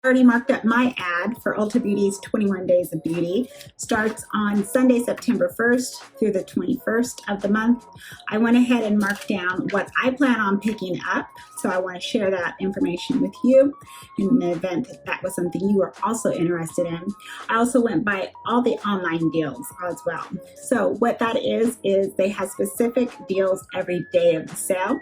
Already marked up my ad for Ulta Beauty's 21 Days of Beauty. Starts on Sunday, September 1st through the 21st of the month. I went ahead and marked down what I plan on picking up. So I want to share that information with you in the event that that was something you are also interested in. I also went by all the online deals as well. So what that is they have specific deals every day of the sale.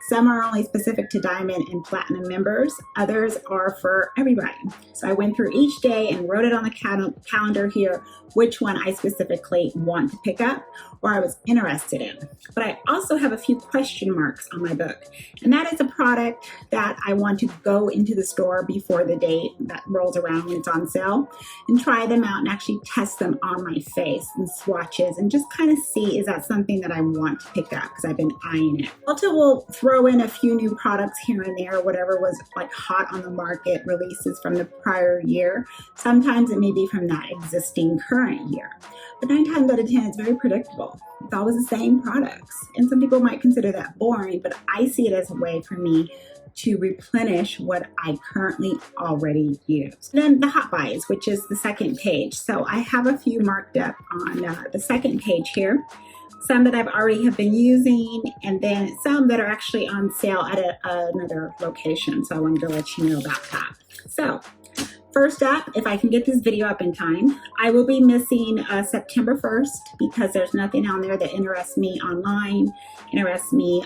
Some are only specific to Diamond and Platinum members. Others are for everybody. So I went through each day and wrote it on the calendar here which one I specifically want to pick up or I was interested in. But I also have a few question marks on my book. And that is a product that I want to go into the store before the date that rolls around when it's on sale and try them out and actually test them on my face and swatches and just kind of see, is that something that I want to pick up because I've been eyeing it. Ulta will throw in a few new products here and there, whatever was like hot on the market, releases from the prior year. Sometimes it may be from that existing current year. But 9 times out of 10, it's very predictable. It's always the same products. And some people might consider that boring, but I see it as a way for me to replenish what I currently already use. Then the hot buys, which is the second page. So I have a few marked up on the second page here. Some that I've already have been using, and then some that are actually on sale at another location. So I wanted to let you know about that. So first up, if I can get this video up in time, I will be missing September 1st because there's nothing on there that interests me online, interests me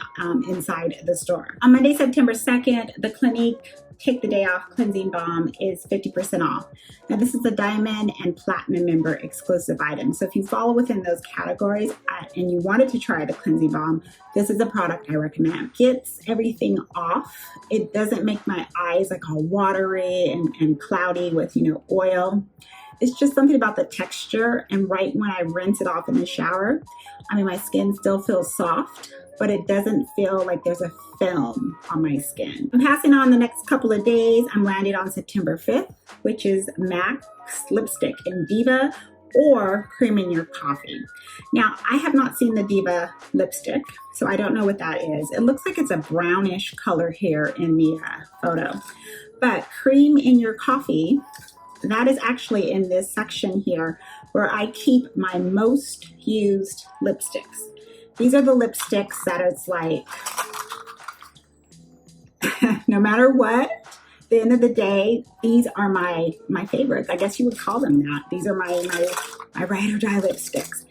inside the store. On Monday, September 2nd, the Clinique Take the Day Off Cleansing Balm is 50% off. Now this is a Diamond and Platinum member exclusive item. So if you fall within those categories and you wanted to try the cleansing balm, this is a product I recommend. Gets everything off. It doesn't make my eyes like all watery and cloudy with, oil. It's just something about the texture, and right when I rinse it off in the shower, my skin still feels soft, but it doesn't feel like there's a film on my skin. I'm passing on the next couple of days. I'm landing on September 5th, which is MAC's lipstick in Diva or Cream in Your Coffee. Now, I have not seen the Diva lipstick, so I don't know what that is. It looks like it's a brownish color here in the photo. But Cream in Your Coffee, that is actually in this section here where I keep my most used lipsticks. These are the lipsticks that it's like, no matter what, at the end of the day, these are my favorites. I guess you would call them that. These are my ride or die lipsticks.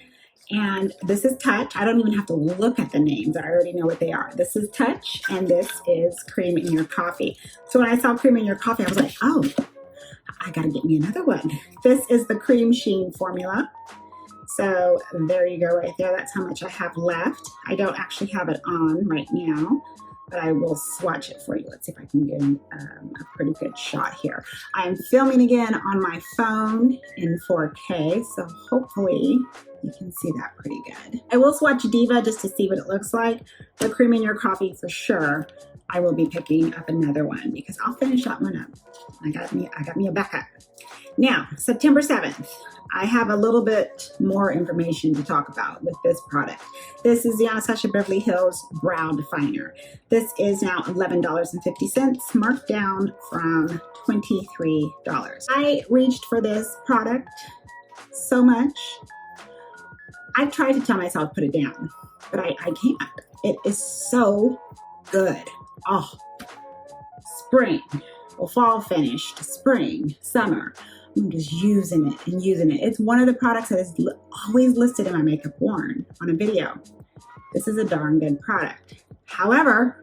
And this is Touch. I don't even have to look at the names. I already know what they are. This is Touch, and this is Cream in Your Coffee. So when I saw Cream in Your Coffee, I was like, oh, I gotta get me another one. This is the Cream Sheen formula. So there you go right there. That's how much I have left. I don't actually have it on right now, but I will swatch it for you. Let's see if I can get a pretty good shot here. I'm filming again on my phone in 4K, so hopefully you can see that pretty good. I will swatch Diva just to see what it looks like. The Cream in Your Coffee for sure. I will be picking up another one because I'll finish that one up. I got me a backup. Now, September 7th. I have a little bit more information to talk about with this product. This is the Anastasia Beverly Hills Brow Definer. This is now $11.50, marked down from $23. I reached for this product so much. I've tried to tell myself to put it down, but I can't. It is so good. Oh, spring, well, fall finished, spring, summer. I'm just using it and using it. It's one of the products that is always listed in my makeup worn on a video. This is a darn good product. However,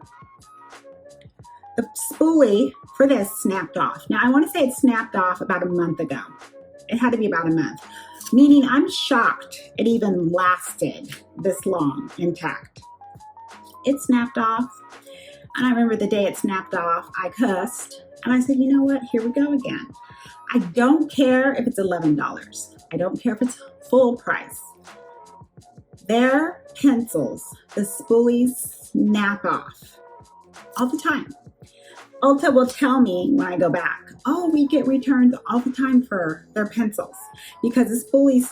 the spoolie for this snapped off. Now, I want to say it snapped off about a month ago. It had to be about a month, meaning I'm shocked it even lasted this long intact. It snapped off, and I remember the day it snapped off, I cussed, and I said, you know what, here we go again. I don't care if it's $11. I don't care if it's full price. Their pencils, the spoolies snap off all the time. Ulta will tell me when I go back, oh, we get returns all the time for their pencils because the spoolies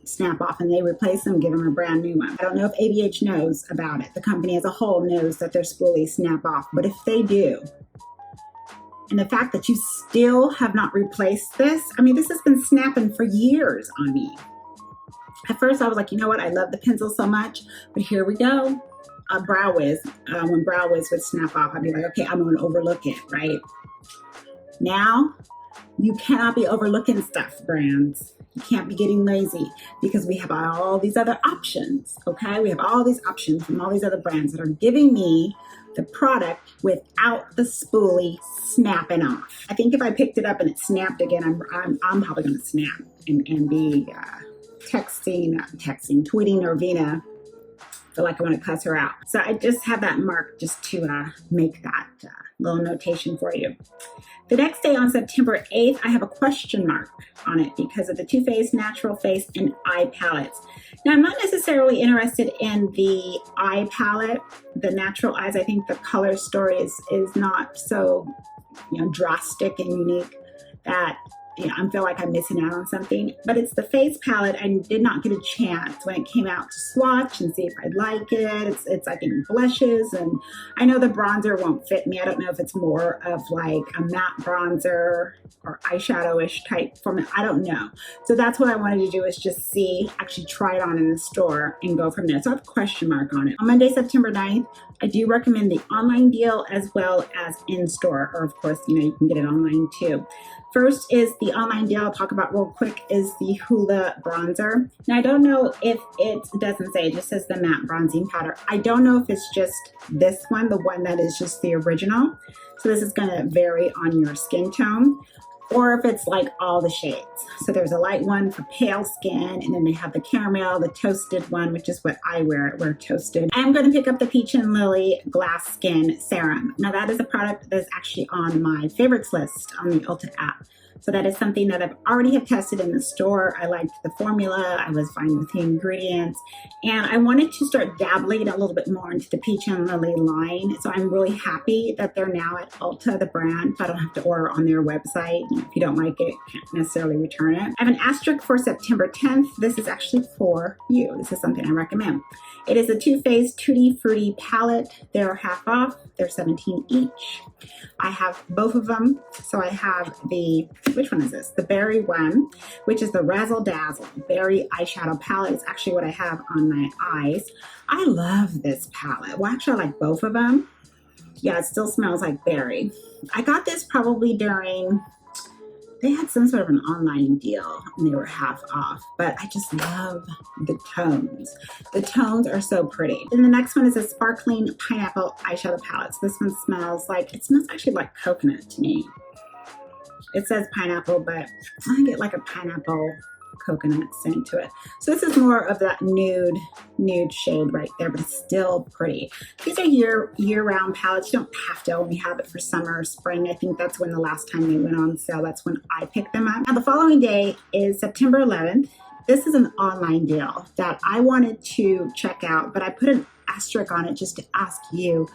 snap off and they replace them, give them a brand new one. I don't know if ABH knows about it. The company as a whole knows that their spoolies snap off, but if they do, And the fact that you still have not replaced this, I mean, this has been snapping for years on me. At first I was like, you know what, I love the pencil so much, but here we go. Brow Wiz, when Brow Wiz would snap off, I'd be like, okay, I'm gonna overlook it, right? Now, you cannot be overlooking stuff, brands. You can't be getting lazy because we have all these other options, okay? We have all these options from all these other brands that are giving me the product without the spoolie snapping off. I think if I picked it up and it snapped again, I'm probably gonna snap and be tweeting Norvina. Feel like I want to cuss her out. So I just have that mark just to make that little notation for you. The next day on September 8th, I have a question mark on it because of the Too Faced Natural Face and Eye Palettes. Now, I'm not necessarily interested in the eye palette, the natural eyes. I think the color story is not so, drastic and unique that I feel like I'm missing out on something, but it's the face palette. I did not get a chance when it came out to swatch and see if I'd like it. It's I think blushes, and I know the bronzer won't fit me. I don't know if it's more of like a matte bronzer or eyeshadow-ish type format. I don't know. So that's what I wanted to do, is just see, actually try it on in the store and go from there. So I have a question mark on it. On Monday, September 9th, I do recommend the online deal as well as in-store, or of course, you can get it online too. First is the online deal I'll talk about real quick is the Hoola bronzer. Now I don't know if it doesn't say, it just says the matte bronzing powder. I don't know if it's just this one, the one that is just the original. So this is gonna vary on your skin tone, or if it's like all the shades. So there's a light one for pale skin, and then they have the caramel, the toasted one, which is what I wear toasted. I'm gonna pick up the Peach and Lily Glass Skin Serum. Now that is a product that is actually on my favorites list on the Ulta app. So that is something that I've already have tested in the store. I liked the formula, I was fine with the ingredients, and I wanted to start dabbling a little bit more into the Peach and Lily line. So I'm really happy that they're now at Ulta, the brand, so I don't have to order on their website. If you don't like it, can't necessarily return it. I have an asterisk for September 10th. This is actually for you. This is something I recommend. It is a Too Faced Tutti Frutti palette. They're half off. They're $17 each. I have both of them. So I have the, which one is this? The berry one, which is the Razzle Dazzle berry eyeshadow palette. It's actually what I have on my eyes. I love this palette. Well, actually I like both of them. Yeah, it still smells like berry. I got this probably during, they had some sort of an online deal and they were half off, but I just love the tones. The tones are so pretty. Then the next one is a sparkling pineapple eyeshadow palette. So this one smells actually like coconut to me. It says pineapple, but I get like a pineapple coconut scent to it. So this is more of that nude shade right there, but it's still pretty. These are year-round palettes. You don't have to only have it for summer or spring. I think that's when the last time they went on sale. That's when I picked them up. Now the following day is September 11th. This is an online deal that I wanted to check out, but I put an asterisk on it just to ask you,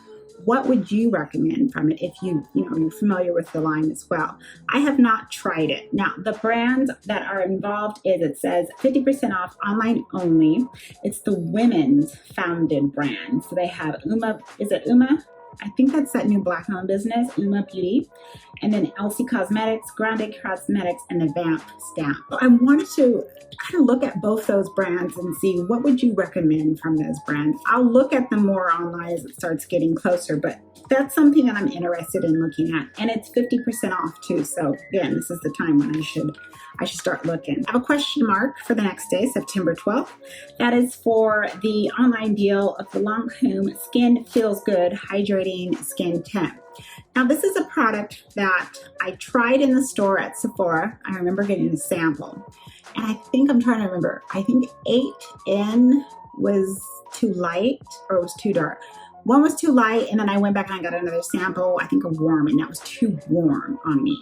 what would you recommend from it if you're familiar with the line as well? I have not tried it. Now, the brands that are involved it says 50% off online only. It's the women's founded brand. So they have Uma, is it Uma? I think that's that new black-owned business, Uma Beauty, and then LC Cosmetics, Grande Cosmetics, and the Vamp Stamp. So I wanted to kind of look at both those brands and see what would you recommend from those brands. I'll look at them more online as it starts getting closer, but that's something that I'm interested in looking at, and it's 50% off too. So again, this is the time when I should start looking. I have a question mark for the next day, September 12th. That is for the online deal of the Lancome Skin Feels Good Hydrating Skin Tint. Now this is a product that I tried in the store at Sephora. I remember getting a sample, and I think I'm trying to remember. I think 8N was too light or it was too dark. One was too light, and then I went back and I got another sample, I think a warm, and that was too warm on me.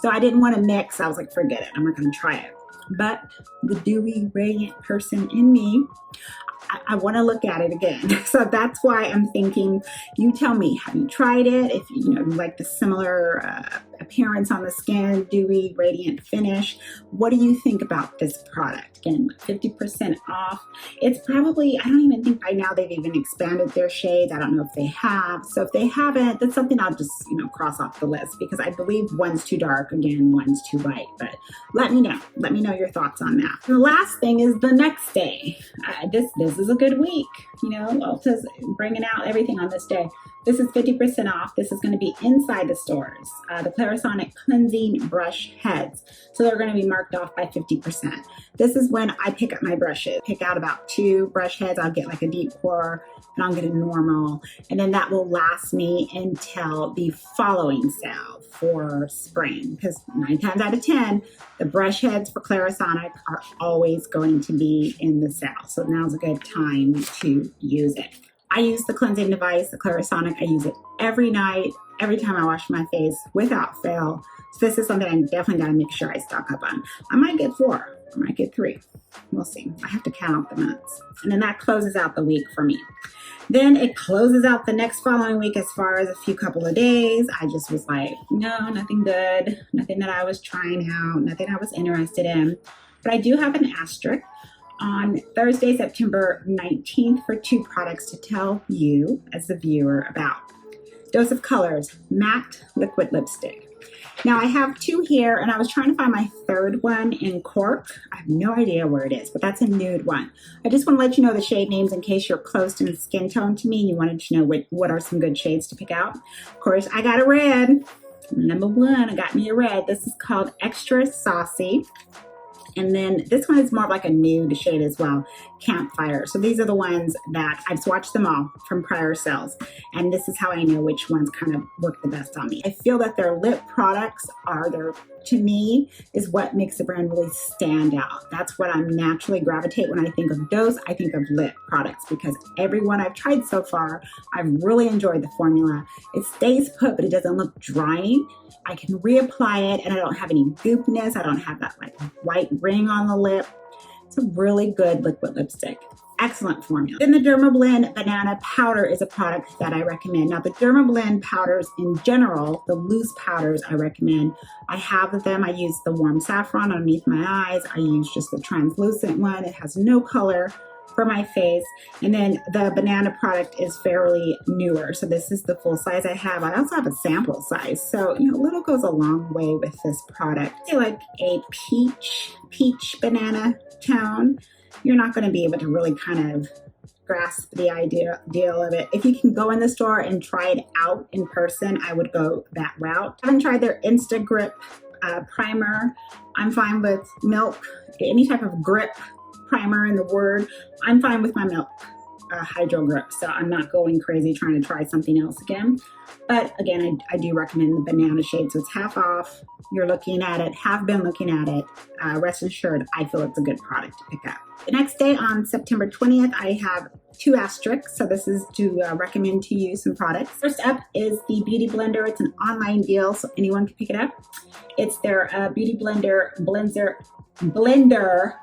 So I didn't want to mix. I was like, forget it, I'm not going to try it. But the dewy, radiant person in me, I want to look at it again. So that's why I'm thinking, you tell me, have you tried it? If you like the similar appearance on the skin, dewy, radiant finish. What do you think about this product? Again, 50% off. It's probably, I don't even think by now they've even expanded their shades. I don't know if they have. So if they haven't, that's something I'll just, cross off the list, because I believe one's too dark, again, one's too light. But let me know. Let me know your thoughts on that. And the last thing is the next day. This is a good week. Ulta's bringing out everything on this day. This is 50% off. This is going to be inside the stores. The Clarisonic Cleansing Brush Heads. So they're going to be marked off by 50%. This is when I pick up my brushes. Pick out about 2 brush heads. I'll get like a deep pour and I'll get a normal. And then that will last me until the following sale for spring. Because 9 times out of 10, the brush heads for Clarisonic are always going to be in the sale. So now's a good time to use it. I use the cleansing device, the Clarisonic. I use it every night, every time I wash my face without fail. So this is something I definitely got to make sure I stock up on. I might get 4, I might get 3. We'll see. I have to count the months. And then that closes out the week for me. Then it closes out the next following week as far as a couple of days. I just was like, no, nothing good. Nothing that I was trying out. Nothing I was interested in. But I do have an asterisk on Thursday, September 19th for 2 products to tell you as the viewer about. Dose of Colors Matte Liquid Lipstick. Now I have 2 here, and I was trying to find my 3rd one in cork. I have no idea where it is, but that's a nude one. I just want to let you know the shade names in case you're close in skin tone to me and you wanted to know what are some good shades to pick out. Of course, I got a red. Number 1, I got me a red. This is called Extra Saucy. And then this one is more of like a nude shade as well, Campfire. So these are the ones that I've swatched them all from prior sales. And this is how I know which ones kind of work the best on me. I feel that their lip products to me, is what makes the brand really stand out. That's what I naturally gravitate when I think of Dose. I think of lip products, because every one I've tried so far, I've really enjoyed the formula. It stays put, but it doesn't look drying. I can reapply it and I don't have any goopness. I don't have that like white ring on the lip. It's a really good liquid lipstick. Excellent formula. Then the Dermablend Banana Powder is a product that I recommend. Now the Dermablend powders in general, the loose powders I recommend. I have them. I use the warm saffron underneath my eyes. I use just the translucent one. It has no color for my face. And then the banana product is fairly newer. So this is the full size I have. I also have a sample size. So, little goes a long way with this product. I feel like a peach banana tone. You're not going to be able to really kind of grasp the deal of it. If you can go in the store and try it out in person, I would go that route. I haven't tried their Insta Grip primer. I'm fine with Milk, any type of grip primer in the word. I'm fine with my Milk Hydro Grip, so I'm not going crazy trying to try something else again. But again, I do recommend the banana shade, so it's half off. You're looking at it, have been looking at it. Rest assured, I feel it's a good product to pick up. The next day on September 20th, I have 2 asterisks, so this is to recommend to you some products. First up is the Beauty Blender. It's an online deal, so anyone can pick it up. It's their Beauty Blender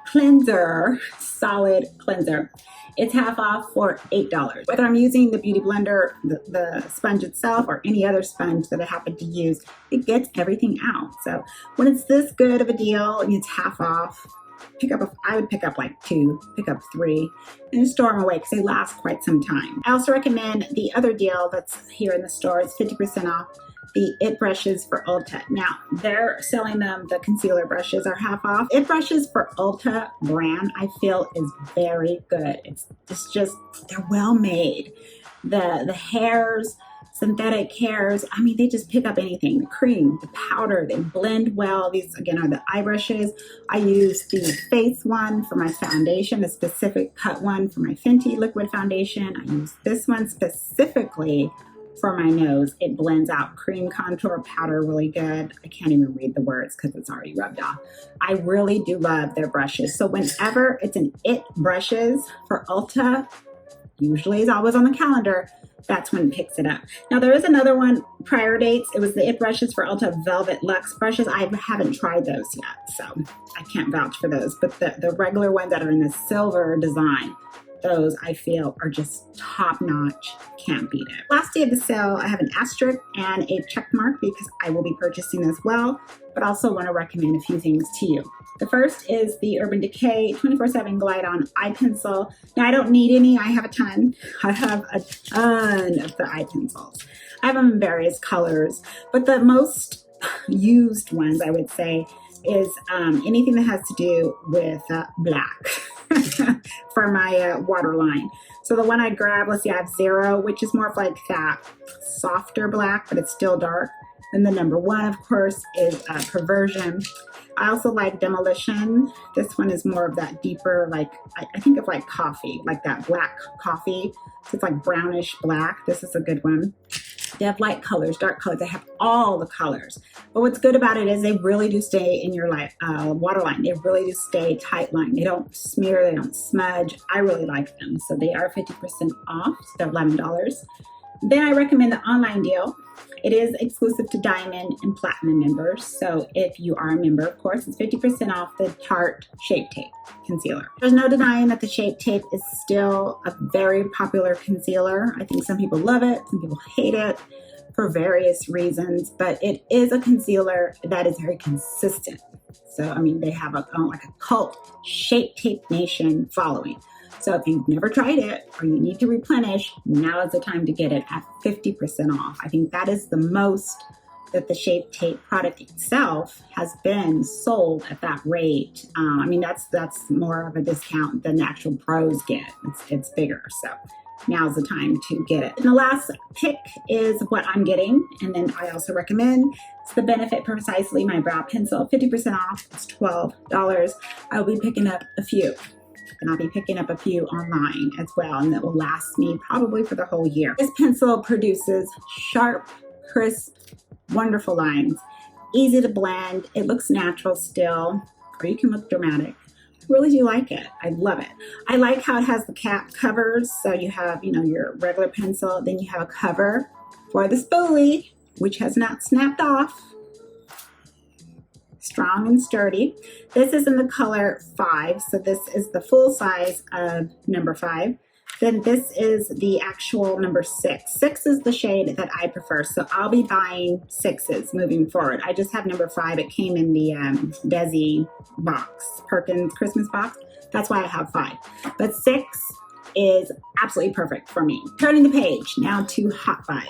Cleanser Solid Cleanser. It's half off for $8. Whether I'm using the Beauty Blender, the sponge itself, or any other sponge that I happen to use, it gets everything out. So when it's this good of a deal and it's half off, I would pick up like 2, pick up 3, and store them away because they last quite some time. I also recommend the other deal that's here in the store. It's 50% off. The IT brushes for Ulta. Now, they're selling them, the concealer brushes are half off. IT brushes for Ulta brand, I feel, is very good. It's just, they're well made. The hairs, synthetic hairs, I mean, they just pick up anything. The cream, the powder, they blend well. These, again, are the eye brushes. I use the face one for my foundation, the specific cut one for my Fenty liquid foundation. I use this one specifically for my nose. It blends out cream, contour, powder really good. I can't even read the words because it's already rubbed off. I really do love their brushes. So whenever it's an IT brushes for Ulta, usually is always on the calendar, that's when it picks it up. Now there is another one, prior dates. It was the IT brushes for Ulta Velvet Luxe brushes. I haven't tried those yet, so I can't vouch for those. But the regular ones that are in the silver design, those I feel are just top notch. Can't beat it. Last day of the sale, I have an asterisk and a check mark because I will be purchasing as well, but also want to recommend a few things to you. The first is the Urban Decay 24/7 Glide On Eye Pencil. Now I don't need any, I have a ton. I have a ton of the eye pencils. I have them in various colors, but the most used ones I would say is anything that has to do with black for my waterline. So the one I grab, let's see, I have 0, which is more of like that softer black, but it's still dark. And the number 1, of course, is Perversion. I also like Demolition. This one is more of that deeper, like, I think of like coffee, like that black coffee. So it's like brownish black. This is a good one. They have light colors, dark colors. They have all the colors. But what's good about it is they really do stay in your waterline. They really do stay tight line. They don't smear, they don't smudge. I really like them. So they are 50% off. So they're $11. Then I recommend the online deal. It is exclusive to Diamond and Platinum members. So if you are a member, of course, it's 50% off the Tarte Shape Tape Concealer. There's no denying that the Shape Tape is still a very popular concealer. I think some people love it, some people hate it for various reasons, but it is a concealer that is very consistent. So, I mean, they have like a cult Shape Tape Nation following. So if you've never tried it or you need to replenish, now is the time to get it at 50% off. I think that is the most that the Shape Tape product itself has been sold at that rate. I mean, that's more of a discount than the actual pros get. It's bigger. So now's the time to get it. And the last pick is what I'm getting. And then I also recommend, it's the Benefit Precisely My Brow Pencil, 50% off. It's $12. I'll be picking up a few. And I'll be picking up a few online as well, and that will last me probably for the whole year. This pencil produces sharp, crisp, wonderful lines, easy to blend. It looks natural still, or you can look dramatic. I really do like it. I love it. I like how it has the cap covers. So you have, you know, your regular pencil, then you have a cover for the spoolie, which has not snapped off. Strong and sturdy. This is in the color 5, so this is the full size of number 5. Then this is the actual number 6. 6 is the shade that I prefer, so I'll be buying 6s moving forward. I just have number 5. It came in the Desi box, Perkins Christmas box. That's why I have 5. But 6 is absolutely perfect for me. Turning the page now to Hot Buys.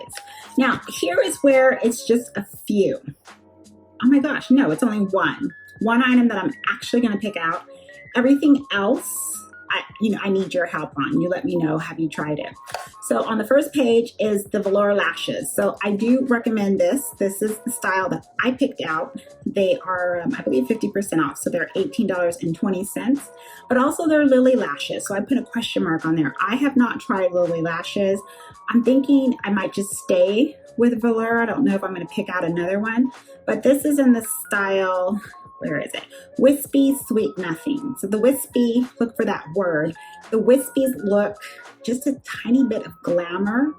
Now here is where it's just a few. Oh my gosh, no, it's only one item that I'm actually going to pick out. Everything else, I need your help on. You let me know, have you tried it? So on the first page is the Velour Lashes. So I do recommend this. This is the style that I picked out. They are, I believe, 50% off. So they're $18.20, but also they're Lily Lashes. So I put a question mark on there. I have not tried Lily Lashes. I'm thinking I might just stay with Velour. I don't know if I'm going to pick out another one, but this is in the style, where is it? Wispy Sweet Nothing. So the wispy, look for that word. The wispies look just a tiny bit of glamour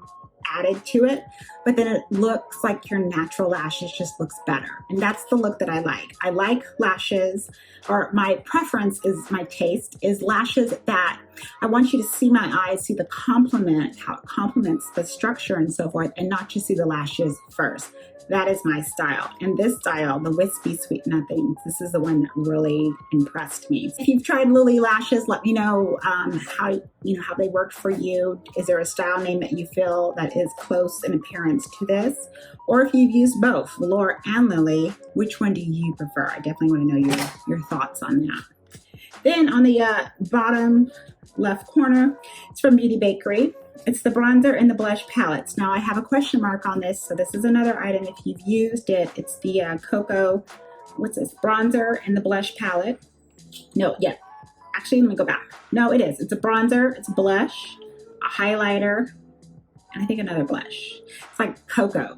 added to it, but then it looks like your natural lashes just looks better. And that's the look that I like. I like lashes, or my preference is, my taste is lashes that I want you to see my eyes, see the complement, how it complements the structure and so forth, and not just see the lashes first. That is my style. And this style, the Wispy Sweet Nothing, this is the one that really impressed me. If you've tried Lily Lashes, let me know how they worked for you. Is there a style name that you feel that is close in appearance to this? Or if you've used both, Velour and Lily, which one do you prefer? I definitely want to know your thoughts on that. Then on the bottom left corner, it's from Beauty Bakery. It's the bronzer and the blush palettes. Now I have a question mark on this, so this is another item if you've used it. It's the Cocoa, what's this, bronzer and the blush palette. No, yeah, actually let me go back. No, it is. It's a bronzer, it's a blush, a highlighter, and I think another blush. It's like cocoa.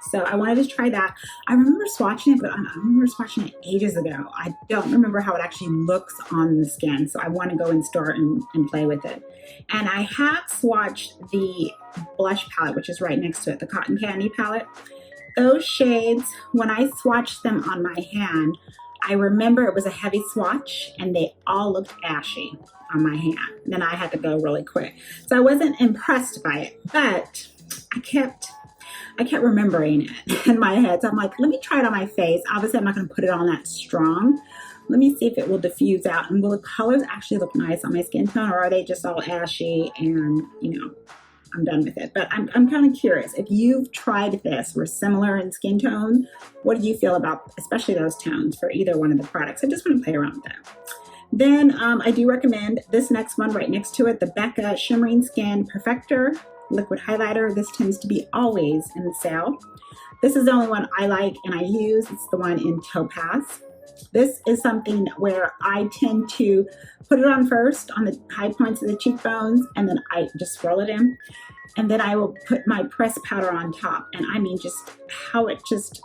So I wanted to try that. I remember swatching it, but I remember swatching it ages ago. I don't remember how it actually looks on the skin. So I want to go in store and play with it. And I have swatched the blush palette, which is right next to it, the Cotton Candy palette. Those shades, when I swatched them on my hand, I remember it was a heavy swatch and they all looked ashy on my hand. And then I had to go really quick. So I wasn't impressed by it, but I kept remembering it in my head. So I'm like, let me try it on my face. Obviously, I'm not going to put it on that strong. Let me see if it will diffuse out. And will the colors actually look nice on my skin tone, or are they just all ashy and, you know, I'm done with it? But I'm kind of curious. If you've tried this, we're similar in skin tone, what do you feel about, especially those tones for either one of the products? I just want to play around with that. Then I do recommend this next one right next to it, the Becca Shimmering Skin Perfector Liquid Highlighter. This tends to be always in the sale. This is the only one I like and I use. It's the one in Topaz. This is something where I tend to put it on first on the high points of the cheekbones, and then I just swirl it in. And then I will put my pressed powder on top. And I mean, just how it just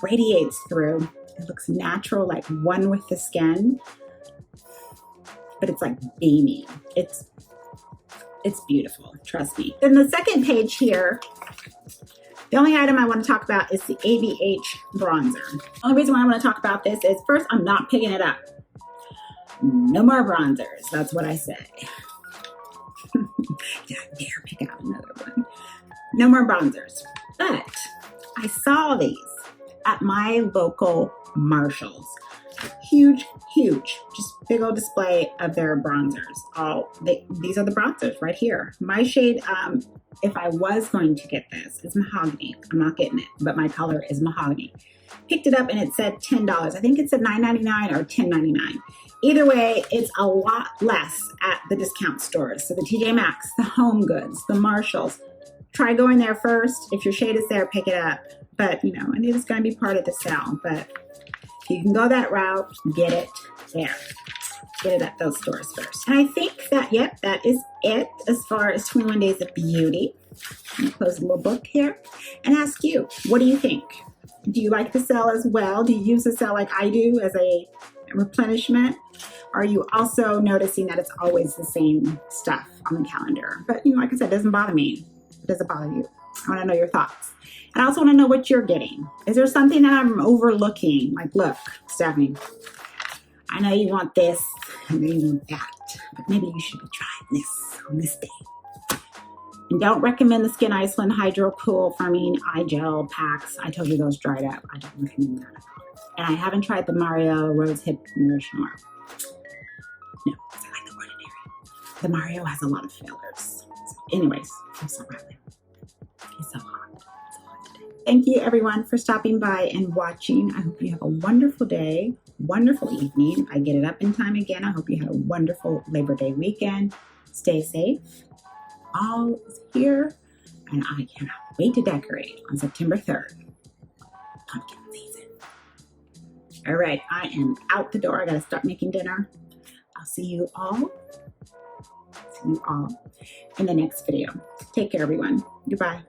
radiates through. It looks natural, like one with the skin, but it's like beaming. It's beautiful, trust me. Then the second page here, the only item I want to talk about is the ABH bronzer. The only reason why I want to talk about this is, first, I'm not picking it up. No more bronzers, that's what I say. Yeah, I dare pick out another one. No more bronzers. But I saw these at my local Marshall's. Huge, just big old display of their bronzers. These are the bronzers right here. My shade, if I was going to get this, is mahogany. I'm not getting it, but my color is mahogany. Picked it up and it said $10. I think it said $9.99 or $10.99. Either way, it's a lot less at the discount stores. So the TJ Maxx, the Home Goods, the Marshalls. Try going there first. If your shade is there, pick it up. But, you know, and it's going to be part of the sale. But if you can go that route, get it there. Get it at those stores first. And I think that, yep, that is it as far as 21 Days of Beauty. I'm gonna close the little book here and ask you, what do you think? Do you like the sale as well? Do you use the sale like I do as a replenishment? Are you also noticing that it's always the same stuff on the calendar? But, you know, like I said, it doesn't bother me. It doesn't bother you. I want to know your thoughts. And I also want to know what you're getting. Is there something that I'm overlooking? Like, look, Stephanie, I know you want this, I know you want that, but maybe you should be trying this on this day. And don't recommend the Skin Iceland Hydro Cool Firming Eye Gel Packs. I told you those dried up. I don't recommend that at all. And I haven't tried the Mario Rose Hip Nourishment. No, I like the Ordinary. The Mario has a lot of fillers. So anyways, I'm so happy. It's so hot. Thank you everyone for stopping by and watching. I hope you have a wonderful day, wonderful evening. If I get it up in time again, I hope you had a wonderful Labor Day weekend. Stay safe. All is here, and I cannot wait to decorate on September 3rd. Pumpkin season. All right, I am out the door. I gotta start making dinner. I'll see you all in the next video. Take care, everyone. Goodbye.